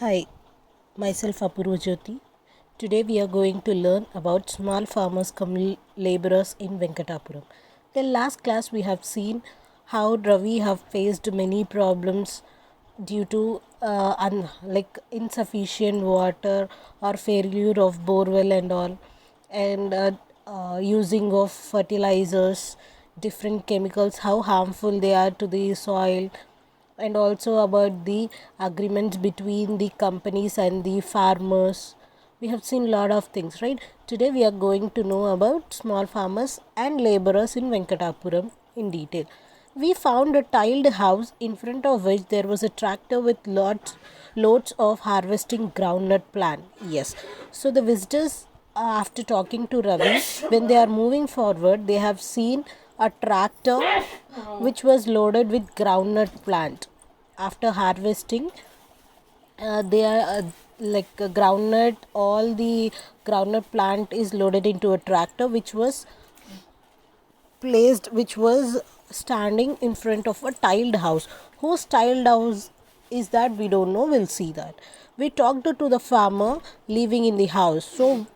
Hi, myself Apurva Jyoti. Today we are going to learn about small farmers come laborers in Venkatapuram. The last class we have seen how Ravi have faced many problems due to like insufficient water or failure of borewell and all, and using of fertilizers, different chemicals, how harmful they are to the soil, and also about the agreements between the companies and the farmers. We have seen a lot of things, right? Today we are going to know about small farmers and laborers in Venkatapuram in detail. We found a tiled house in front of which there was a tractor with loads of harvesting groundnut plant. Yes. So the visitors, after talking to Ravi, when they are moving forward, they have seen a tractor which was loaded with groundnut plant. After harvesting, they are groundnut, all the groundnut plant is loaded into a tractor which was standing in front of a tiled house. Whose tiled house is that? We don't know. We'll see that. We talked to the farmer living in the house. So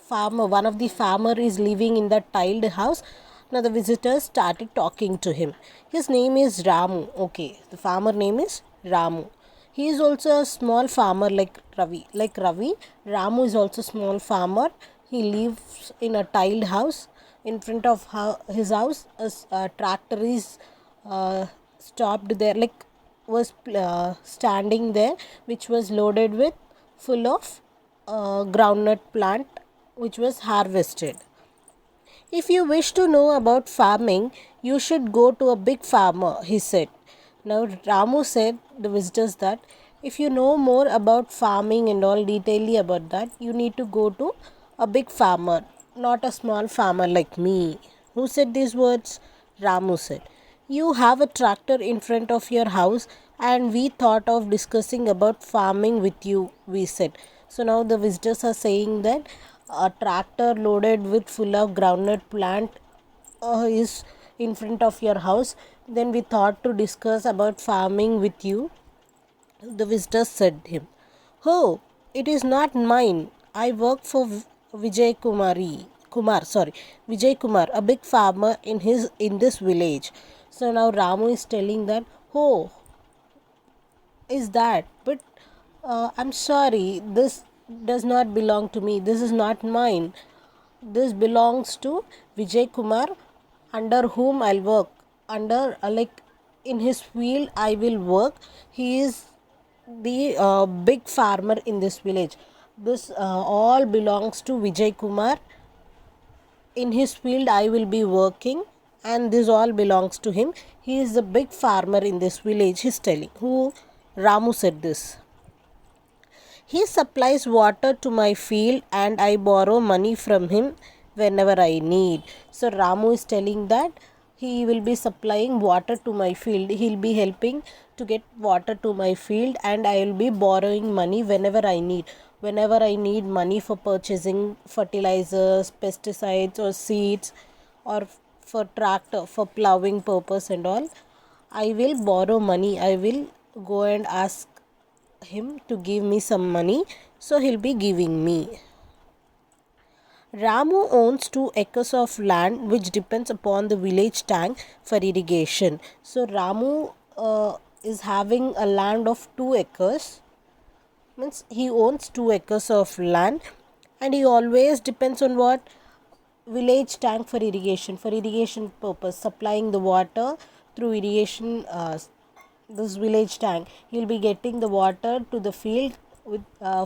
one of the farmer is living in that tiled house. Now the visitors started talking to him. His name is Ramu. Okay, the farmer name is Ramu. He is also a small farmer like Ravi. Ramu is also small farmer. He lives in a tiled house. In front of his house a tractor is stopped there, like was standing there, which was loaded with full of groundnut plant which was harvested. If you wish to know about farming, you should go to a big farmer, he said. Now, Ramu said the visitors that if you know more about farming and all detailedly about that, you need to go to a big farmer, not a small farmer like me. Who said these words? Ramu said. You have a tractor in front of your house, and we thought of discussing about farming with you, we said. So now the visitors are saying that a tractor loaded with full of groundnut plant is in front of your house. Then we thought to discuss about farming with you. The visitors said him, "Oh, it is not mine. I work for Vijay Kumar, a big farmer in this village." So now Ramu is telling that, "Oh, is that? But I'm sorry, this does not belong to me. This is not mine. This belongs to Vijay Kumar, under whom I'll work. Under like in his field, I will work. He is the big farmer in this village. This all belongs to Vijay Kumar. In his field, I will be working, and this all belongs to him. He is the big farmer in this village." He's telling. Who? Ramu said this. He supplies water to my field and I borrow money from him whenever I need. So Ramu is telling that he will be supplying water to my field. He'll be helping to get water to my field, and I will be borrowing money whenever I need. Whenever I need money for purchasing fertilizers, pesticides or seeds, or for tractor for plowing purpose and all, I will borrow money. I will go and ask him to give me some money, so he'll be giving me. Ramu owns 2 acres of land which depends upon the village tank for irrigation. So Ramu is having a land of 2 acres, means he owns 2 acres of land, and he always depends on what? Village tank for irrigation purpose, supplying the water through irrigation. This village tank, he will be getting the water to the field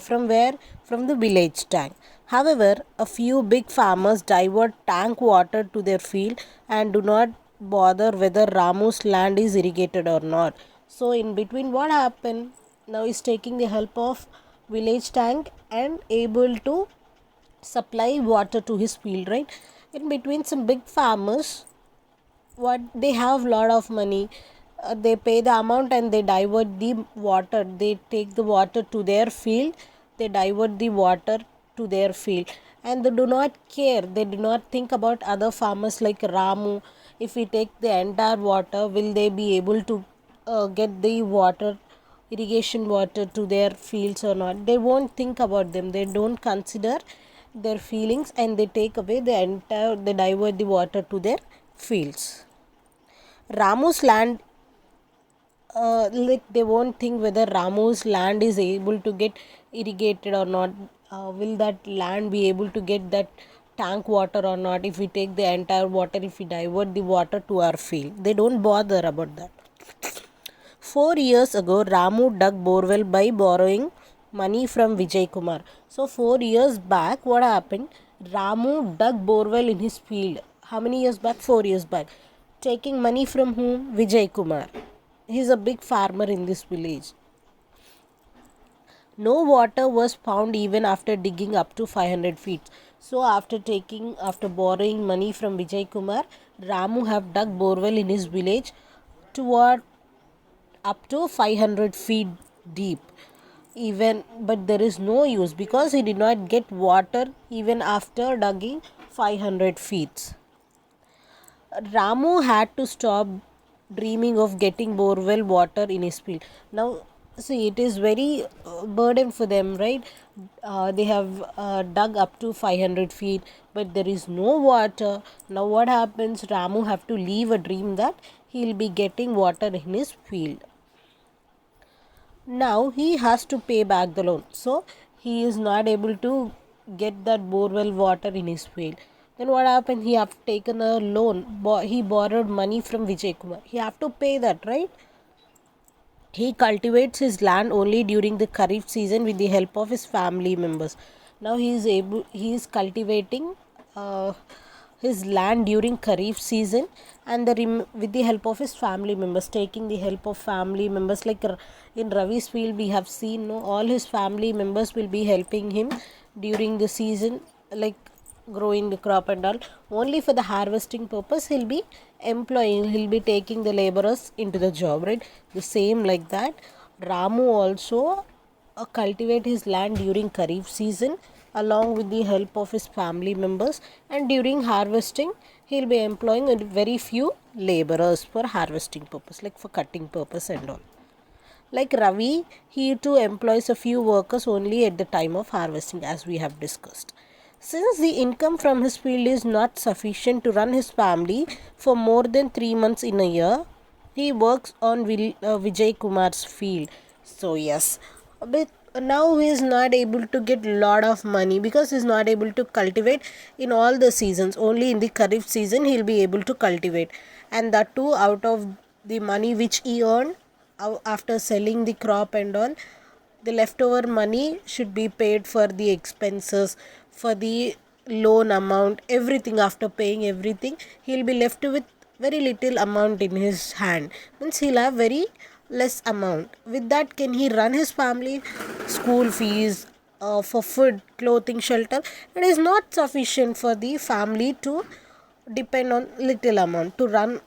from where? From the village tank. However, a few big farmers divert tank water to their field and do not bother whether Ramu's land is irrigated or not. So in between, what happened? Now he's taking the help of village tank and able to supply water to his field, right? In between, some big farmers, what they have lot of money, they pay the amount and they divert the water. They take the water to their field, they divert the water to their field, and they do not care. They do not think about other farmers like Ramu. If we take the entire water, will they be able to get the water irrigation water to their fields or not. They won't think about them. They don't consider their feelings, and they take away they divert the water to their fields. Ramu's land, like they won't think whether Ramu's land is able to get irrigated or not. Will that land be able to get that tank water or not if we take the entire water, if we divert the water to our field? They don't bother about that. 4 years ago, Ramu dug borewell by borrowing money from Vijay Kumar. So 4 years back, what happened? Ramu dug borewell in his field. How many years back? 4 years back. Taking money from whom? Vijay Kumar. He's a big farmer in this village. No water was found even after digging up to 500 feet. So after borrowing money from Vijay Kumar, Ramu have dug borewell in his village toward up to 500 feet deep. But there is no use because he did not get water even after digging 500 feet. Ramu had to stop dreaming of getting borewell water in his field. Now, see, it is very burden for them, right? They have dug up to 500 feet, but there is no water. Now, what happens? Ramu have to leave a dream that he will be getting water in his field. Now he has to pay back the loan, so he is not able to get that borewell water in his field. Then what happened? He have taken a loan. He borrowed money from Vijay Kumar. He have to pay that, right? He cultivates his land only during the Kharif season with the help of his family members. Now he is cultivating his land during Kharif season, and with the help of his family members, taking the help of family members. Like in Ravi's field, we have seen, no, all his family members will be helping him during the season, like growing the crop and all. Only for the harvesting purpose, he'll be taking the laborers into the job, right? The same like that, Ramu also cultivate his land during Kharif season along with the help of his family members, and during harvesting he'll be employing a very few laborers for harvesting purpose, like for cutting purpose and all. Like Ravi, he too employs a few workers only at the time of harvesting, as we have discussed. Since the income from his field is not sufficient to run his family for more than 3 months in a year, he works on Vijay Kumar's field. So yes, but now he is not able to get lot of money because he is not able to cultivate in all the seasons. Only in the Kharif season he will be able to cultivate, and that too out of the money which he earned after selling the crop and all. The leftover money should be paid for the expenses, for the loan amount, everything. After paying everything, he'll be left with very little amount in his hand. Means he'll have very less amount. With that, can he run his family? School fees, for food, clothing, shelter. It is not sufficient for the family to depend on little amount to run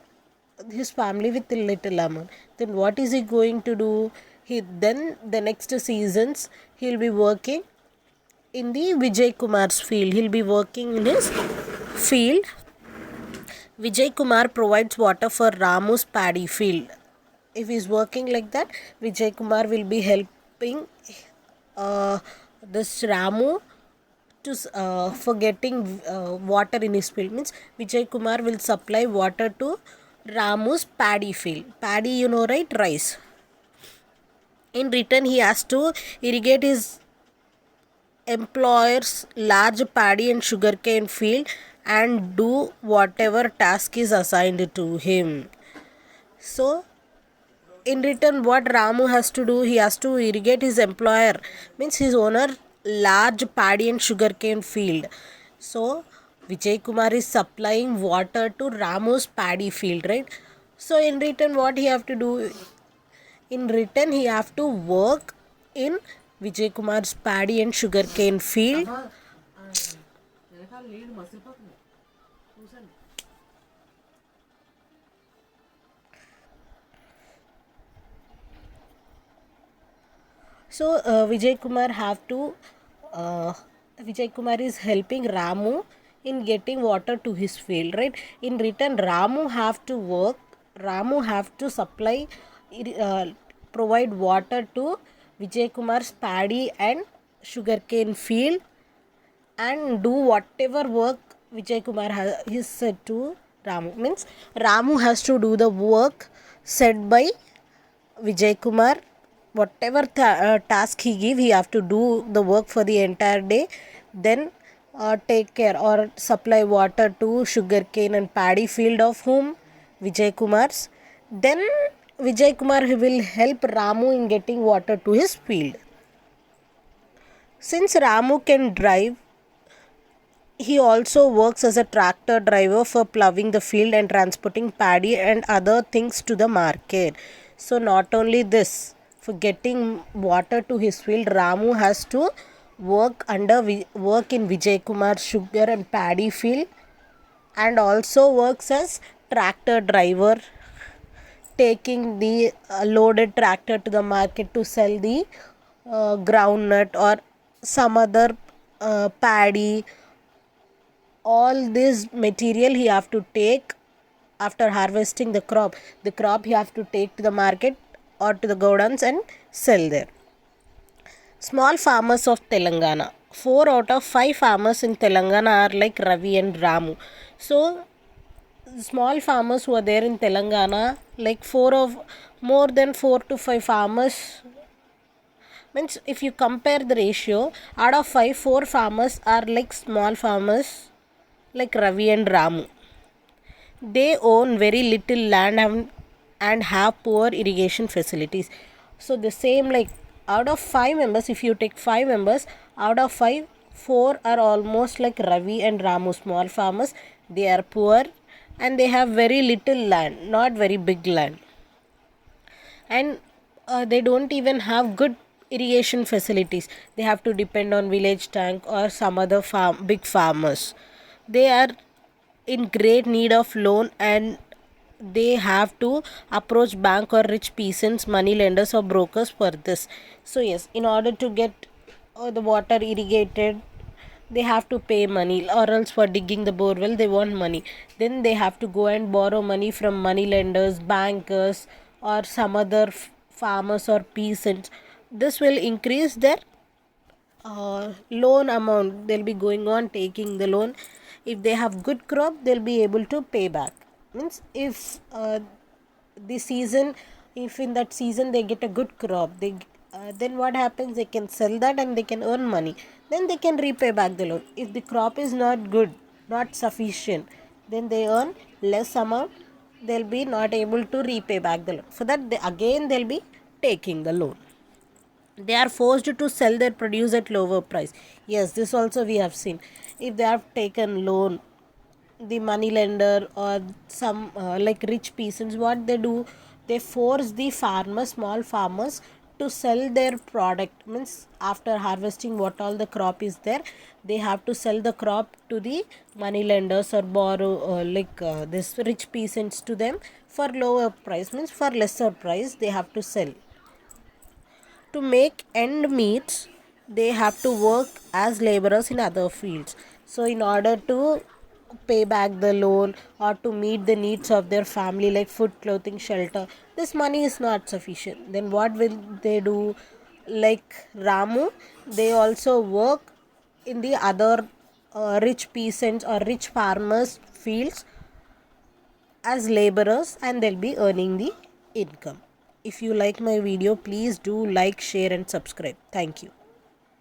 his family with a little amount. Then what is he going to do? He then the next seasons he'll be working in the Vijay Kumar's field. He'll be working in his field. Vijay Kumar provides water for Ramu's paddy field. If he's working like that, Vijay Kumar will be helping this Ramu for getting water in his field. Means Vijay Kumar will supply water to Ramu's paddy field. Paddy, you know, right? Rice. In return, he has to irrigate his employer's large paddy and sugarcane field and do whatever task is assigned to him. So, in return, what Ramu has to do, he has to irrigate his employer, means his owner, large paddy and sugarcane field. So, Vijay Kumar is supplying water to Ramu's paddy field, right? So, in return, what he have to do? In return, he have to work in Vijay Kumar's paddy and sugarcane field. So Vijay Kumar is helping Ramu in getting water to his field, right? In return, Ramu have to supply provide water to Vijay Kumar's paddy and sugarcane field and do whatever work Vijay Kumar is said to Ramu. Means Ramu has to do the work said by Vijay Kumar. Whatever task he give, he have to do the work for the entire day. Then take care or supply water to sugarcane and paddy field of whom? Vijay Kumar's. Then Vijay Kumar will help Ramu in getting water to his field. Since Ramu can drive, he also works as a tractor driver for ploughing the field and transporting paddy and other things to the market. So not only this, for getting water to his field, Ramu has to work in Vijay Kumar's sugar and paddy field, and also works as tractor driver, taking the loaded tractor to the market to sell the groundnut or some other paddy. All this material he have to take after harvesting the crop he have to take to the market or to the godowns and sell there. Small farmers of Telangana. 4 out of 5 farmers in Telangana are like Ravi and Ramu. So small farmers who are there in Telangana, like more than 4 to 5 farmers, means if you compare the ratio, out of 5, 4 farmers are like small farmers like Ravi and Ramu. They own very little land and have poor irrigation facilities. So the same, like out of 5 members, if you take 5 members, out of 5, 4 are almost like Ravi and Ramu, small farmers. They are poor and they have very little land, not very big land. And they don't even have good irrigation facilities. They have to depend on village tank or some other big farmers. They are in great need of loan and they have to approach bank or rich peasants, money lenders or brokers for this. So yes, in order to get the water irrigated, they have to pay money, or else for digging the borewell they want money. Then they have to go and borrow money from money lenders, bankers or some other farmers or peasants. This will increase their loan amount. They'll be going on taking the loan. If they have good crop, they'll be able to pay back. Means if if in that season they get a good crop, then what happens? They can sell that and they can earn money. Then they can repay back the loan. If the crop is not good, not sufficient, then they earn less amount. They'll be not able to repay back the loan. For that, they'll be taking the loan. They are forced to sell their produce at lower price. Yes, this also we have seen. If they have taken loan, the money lender or some like rich peasants, what they do, they force the farmers, small farmers, to sell their product. Means after harvesting what all the crop is there, they have to sell the crop to the money lenders or borrow this rich peasants to them for lower price. Means for lesser price they have to sell. To make end meets, they have to work as laborers in other fields. So in order to pay back the loan or to meet the needs of their family like food, clothing, shelter, this money is not sufficient. Then what will they do? Like Ramu, they also work in the other rich peasants or rich farmers fields as laborers, and they'll be earning the income. If you like my video, please do like, share and subscribe. Thank you.